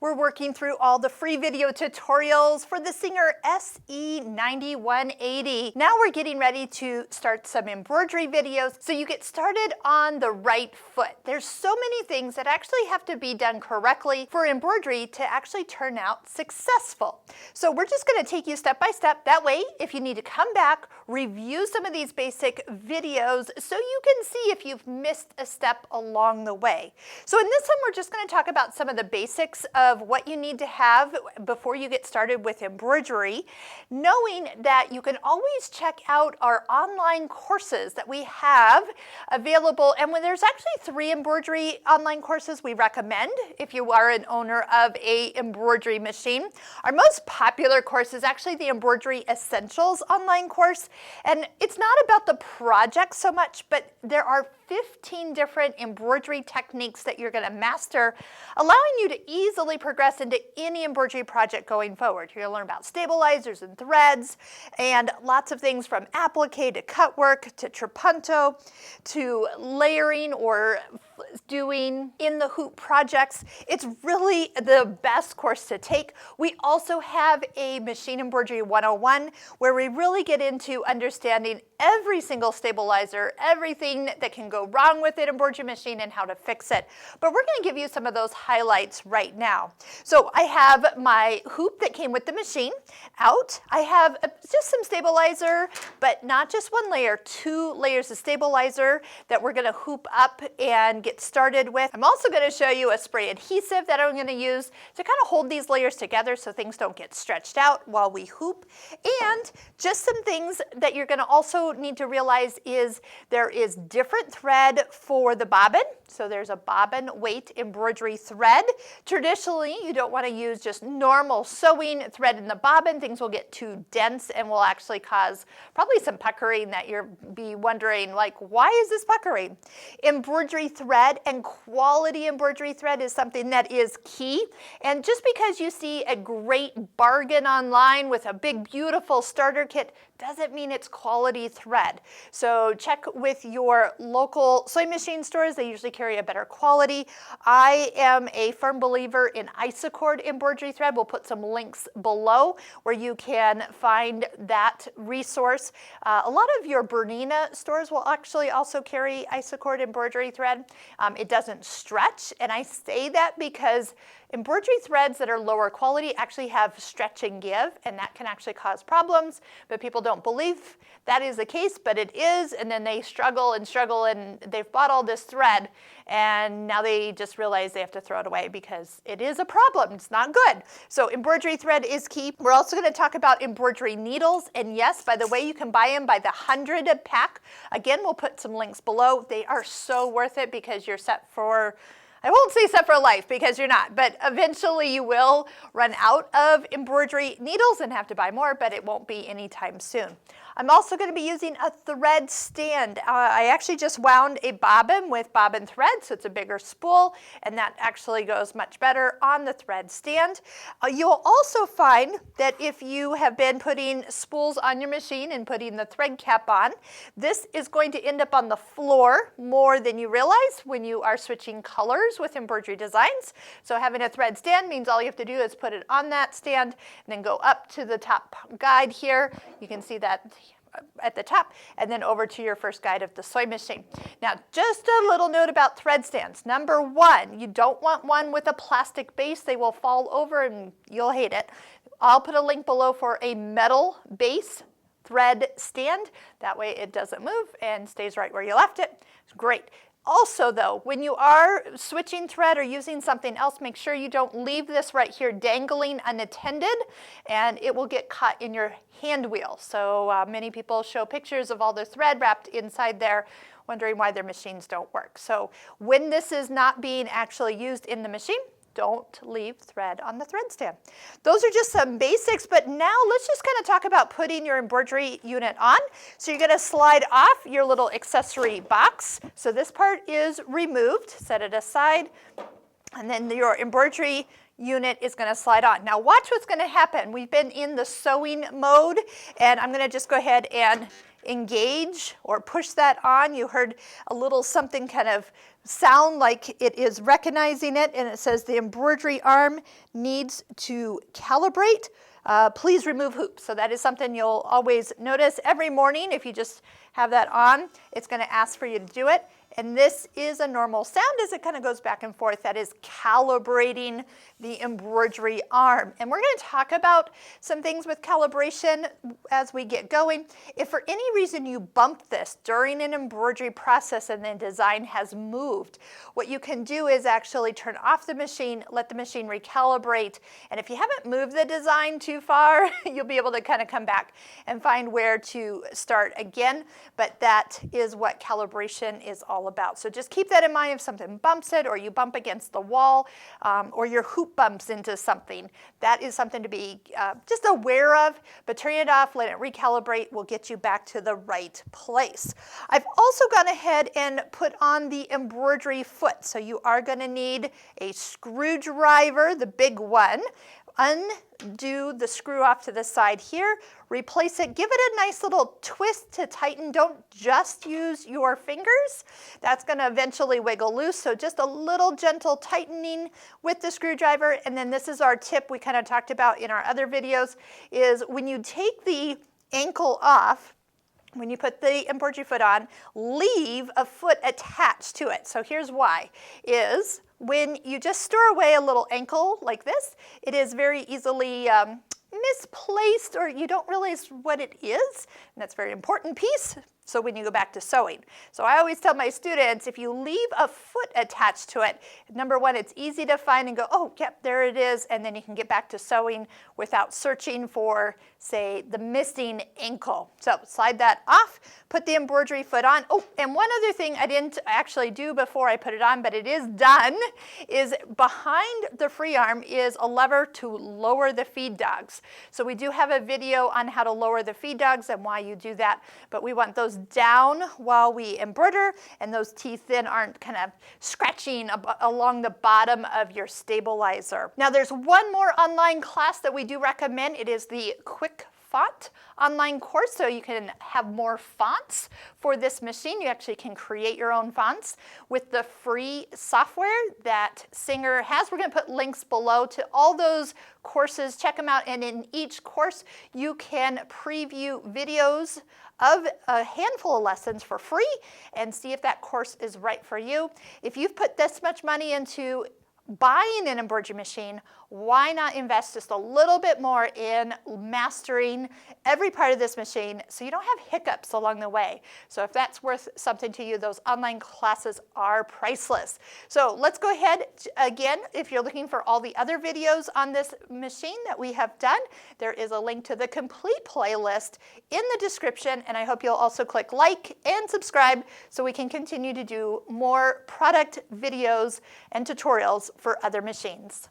We're working through all the free video tutorials for the Singer SE9180. Now we're getting ready to start some embroidery videos so you get started on the right foot. There's so many things that actually have to be done correctly for embroidery to actually turn out successful. So we're just going to take you step by step. That way, if you need to come back, review some of these basic videos so you can see if you've missed a step along the way. So in this one, we're just going to talk about some of the basics of what you need to have before you get started with embroidery, knowing that you can always check out our online courses that we have available. And when there's actually 3 embroidery online courses we recommend if you are an owner of a embroidery machine. Our most popular course is actually the Embroidery Essentials online course. And it's not about the project so much, but there are 15 different embroidery techniques that you're going to master, allowing you to easily progress into any embroidery project going forward. You're going to learn about stabilizers and threads and lots of things from applique to cut work to trapunto to layering or doing in the hoop projects. It's really the best course to take. We also have a Machine Embroidery 101 where we really get into understanding every single stabilizer, everything that can go wrong with an embroidery machine and how to fix it. But we're going to give you some of those highlights right now. So I have my hoop that came with the machine out. I have just some stabilizer, but not just one layer, 2 layers of stabilizer that we're going to hoop up and get started with. I'm also going to show you a spray adhesive that I'm going to use to kind of hold these layers together so things don't get stretched out while we hoop. And just some things that you're going to also need to realize is there is different thread for the bobbin. So there's a bobbin weight embroidery thread. Traditionally, you don't want to use just normal sewing thread in the bobbin. Things will get too dense and will actually cause probably some puckering that you'll be wondering, like, why is this puckering? Embroidery thread and quality embroidery thread is something that is key. And just because you see a great bargain online with a big, beautiful starter kit doesn't mean it's quality thread. So check with your local sewing machine stores. They usually carry a better quality. I am a firm believer in Isacord embroidery thread. We'll put some links below where you can find that resource. A lot of your Bernina stores will actually also carry Isacord embroidery thread. It doesn't stretch, and I say that because embroidery threads that are lower quality actually have stretch and give, and that can actually cause problems, but people don't believe that is the case, but it is, and then they struggle, and they've bought all this thread, and now they just realize they have to throw it away because it is a problem. It's not good. So embroidery thread is key. We're also going to talk about embroidery needles, and yes, by the way, you can buy them by the 100 pack. Again, we'll put some links below. They are so worth it because you're set for, I won't say set for life because you're not, but eventually you will run out of embroidery needles and have to buy more, but it won't be anytime soon. I'm also going to be using a thread stand. I actually just wound a bobbin with bobbin thread, so it's a bigger spool, and that actually goes much better on the thread stand. You'll also find that if you have been putting spools on your machine and putting the thread cap on, this is going to end up on the floor more than you realize when you are switching colors with embroidery designs. So having a thread stand means all you have to do is put it on that stand and then go up to the top guide here. You can see that at the top, and then over to your first guide of the sewing machine. Now, just a little note about thread stands. Number 1, you don't want one with a plastic base. They will fall over and you'll hate it. I'll put a link below for a metal base thread stand. That way it doesn't move and stays right where you left it. It's great. Also though, when you are switching thread or using something else, make sure you don't leave this right here dangling unattended, and it will get caught in your hand wheel. So many people show pictures of all their thread wrapped inside there, wondering why their machines don't work. So when this is not being actually used in the machine, don't leave thread on the thread stand. Those are just some basics, but now let's just kind of talk about putting your embroidery unit on. So you're going to slide off your little accessory box. So this part is removed, set it aside, and then your embroidery unit is going to slide on. Now watch what's going to happen. We've been in the sewing mode, and I'm going to just go ahead and engage or push that on, you heard a little something kind of sound like it is recognizing it, and it says the embroidery arm needs to calibrate. Please remove hoops. So that is something you'll always notice every morning. If you just have that on, it's going to ask for you to do it. And this is a normal sound as it kind of goes back and forth. That is calibrating the embroidery arm. And we're going to talk about some things with calibration as we get going. If for any reason you bump this during an embroidery process and the design has moved, what you can do is actually turn off the machine, let the machine recalibrate. And if you haven't moved the design too far, you'll be able to kind of come back and find where to start again. But that is what calibration is all about. So just keep that in mind if something bumps it, or you bump against the wall, or your hoop bumps into something. That is something to be just aware of, but turn it off, let it recalibrate, will get you back to the right place. I've also gone ahead and put on the embroidery foot. So you are going to need a screwdriver, the big one. Undo the screw off to the side here, replace it, give it a nice little twist to tighten. Don't just use your fingers. That's going to eventually wiggle loose, so just a little gentle tightening with the screwdriver. And then this is our tip we kind of talked about in our other videos, is when you take the ankle off, when you put the embroidery foot on, leave a foot attached to it. So here's why, is when you just store away a little ankle like this, it is very easily misplaced, or you don't realize what it is, and that's a very important piece. So when you go back to sewing. So I always tell my students, if you leave a foot attached to it, number one, it's easy to find and go, oh, yep, there it is, and then you can get back to sewing without searching for, say, the missing ankle. So slide that off, put the embroidery foot on. Oh, and one other thing I didn't actually do before I put it on, but it is done, is behind the free arm is a lever to lower the feed dogs. So we do have a video on how to lower the feed dogs and why you do that, but we want those down while we embroider, and those teeth then aren't kind of scratching along the bottom of your stabilizer. Now there's one more online class that we do recommend. It is the Quick Font online course, so you can have more fonts for this machine. You actually can create your own fonts with the free software that Singer has. We're going to put links below to all those courses. Check them out, and in each course you can preview videos of a handful of lessons for free and see if that course is right for you. If you've put this much money into buying an embroidery machine, why not invest just a little bit more in mastering every part of this machine so you don't have hiccups along the way? So if that's worth something to you, those online classes are priceless. So let's go ahead again. If you're looking for all the other videos on this machine that we have done, there is a link to the complete playlist in the description, and I hope you'll also click like and subscribe so we can continue to do more product videos and tutorials for other machines.